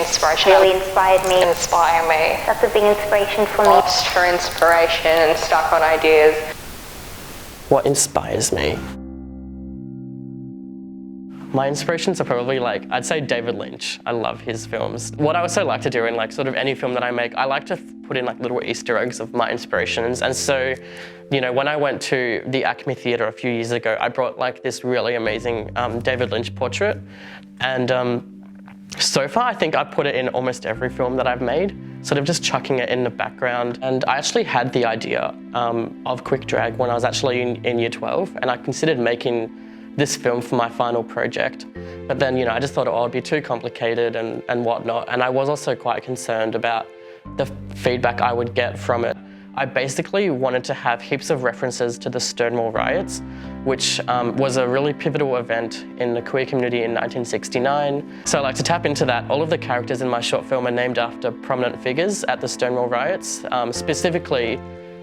inspiration. Really inspired me. Inspire me. That's a big inspiration for me. Lost for inspiration and stuck on ideas. What inspires me? My inspirations are probably I'd say David Lynch. I love his films. What I also like to do in sort of any film that I make, I like to put in little Easter eggs of my inspirations. And so, when I went to the Acme Theatre a few years ago, I brought this really amazing David Lynch portrait. And so far, I think I put it in almost every film that I've made, sort of just chucking it in the background. And I actually had the idea of Quick Drag when I was actually in year 12, and I considered making this film for my final project. But then, I just thought, it'd be too complicated and whatnot. And I was also quite concerned about the feedback I would get from it. I basically wanted to have heaps of references to the Stonewall riots, which was a really pivotal event in the queer community in 1969. So to tap into that, all of the characters in my short film are named after prominent figures at the Stonewall riots. Specifically,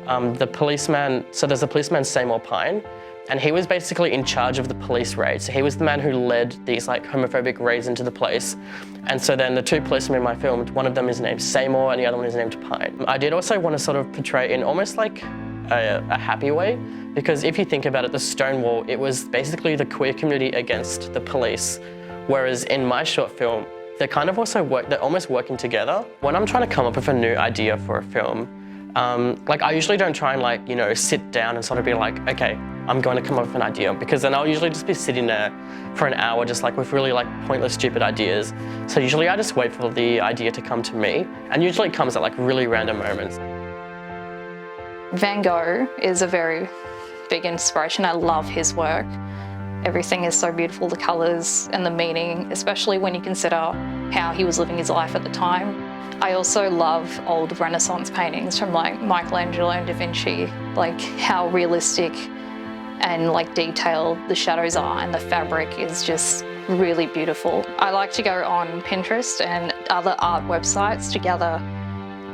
the policeman, so there's a policeman, Seymour Pine, and he was basically in charge of the police raids. So he was the man who led these homophobic raids into the place. And so then the two policemen in my film, one of them is named Seymour and the other one is named Pine. I did also want to sort of portray in almost a happy way, because if you think about it, the Stonewall, it was basically the queer community against the police. Whereas in my short film, they're kind of also they're almost working together. When I'm trying to come up with a new idea for a film, I usually don't try and sit down and sort of be okay, I'm going to come up with an idea, because then I'll usually just be sitting there for an hour just with really pointless, stupid ideas. So usually I just wait for the idea to come to me, and usually it comes at really random moments. Van Gogh is a very big inspiration. I love his work. Everything is so beautiful, the colours and the meaning, especially when you consider how he was living his life at the time. I also love old Renaissance paintings from Michelangelo and Da Vinci, how realistic and detailed the shadows are, and the fabric is just really beautiful. I like to go on Pinterest and other art websites to gather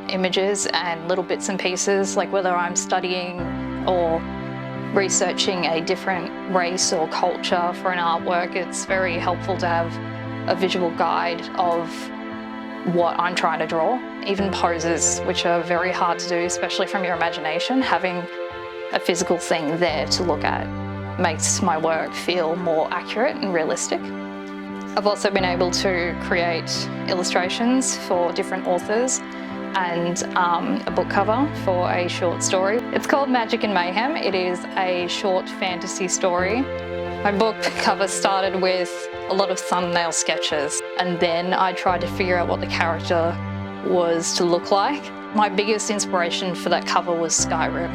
images and little bits and pieces, whether I'm studying or researching a different race or culture for an artwork. It's very helpful to have a visual guide of what I'm trying to draw. Even poses, which are very hard to do, especially from your imagination, having a physical thing there to look at makes my work feel more accurate and realistic. I've also been able to create illustrations for different authors and a book cover for a short story. It's called Magic and Mayhem. It is a short fantasy story. My book cover started with a lot of thumbnail sketches, and then I tried to figure out what the character was to look like. My biggest inspiration for that cover was Skyrim.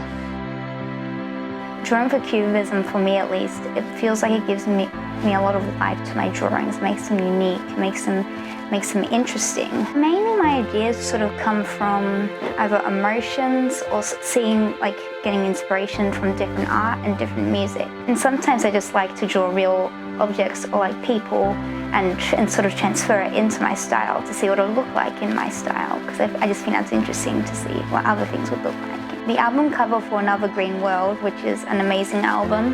Drawing for Cubism, for me at least, it feels like it gives me a lot of life to my drawings, makes them unique, makes them interesting. Mainly my ideas sort of come from either emotions or seeing, getting inspiration from different art and different music. And sometimes I just like to draw real objects or people and sort of transfer it into my style to see what it would look like in my style, because I just think that's interesting to see what other things would look like. The album cover for Another Green World, which is an amazing album,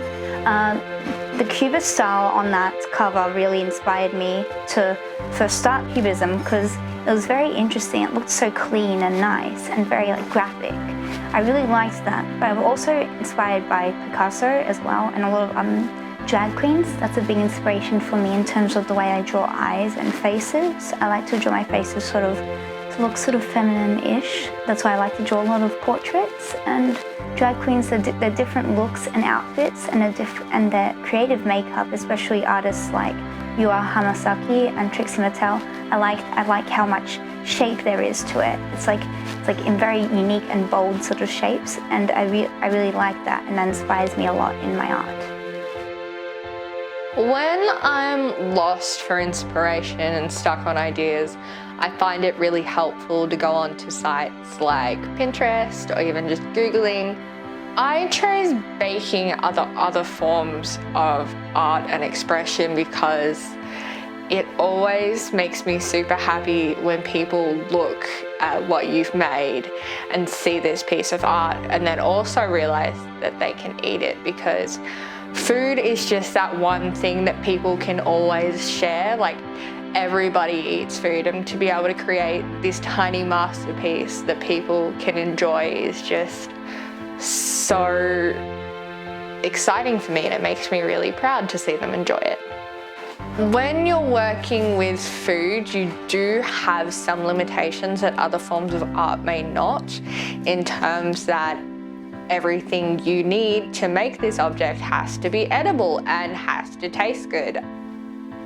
the Cubist style on that cover really inspired me to first start Cubism, because it was very interesting. It looked so clean and nice and very graphic. I really liked that. But I'm also inspired by Picasso as well, and a lot of drag queens. That's a big inspiration for me in terms of the way I draw eyes and faces. I like to draw my faces to look sort of feminine-ish. That's why I like to draw a lot of portraits. And drag queens, they're different looks and outfits, and their creative makeup, especially artists like Yua Hamasaki and Trixie Mattel. I like how much shape there is to it. It's like in very unique and bold sort of shapes, and I really like that, and that inspires me a lot in my art. When I'm lost for inspiration and stuck on ideas, I find it really helpful to go onto sites like Pinterest or even just Googling. I chose baking other forms of art and expression because it always makes me super happy when people look at what you've made and see this piece of art and then also realize that they can eat it, because food is just that one thing that people can always share. everybody eats food, and to be able to create this tiny masterpiece that people can enjoy is just so exciting for me, and it makes me really proud to see them enjoy it. When you're working with food, you do have some limitations that other forms of art may not, in terms that everything you need to make this object has to be edible and has to taste good.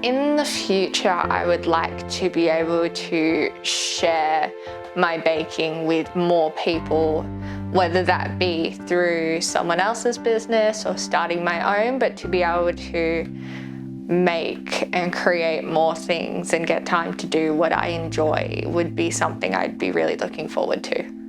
In the future, I would like to be able to share my baking with more people, whether that be through someone else's business or starting my own, but to be able to make and create more things and get time to do what I enjoy would be something I'd be really looking forward to.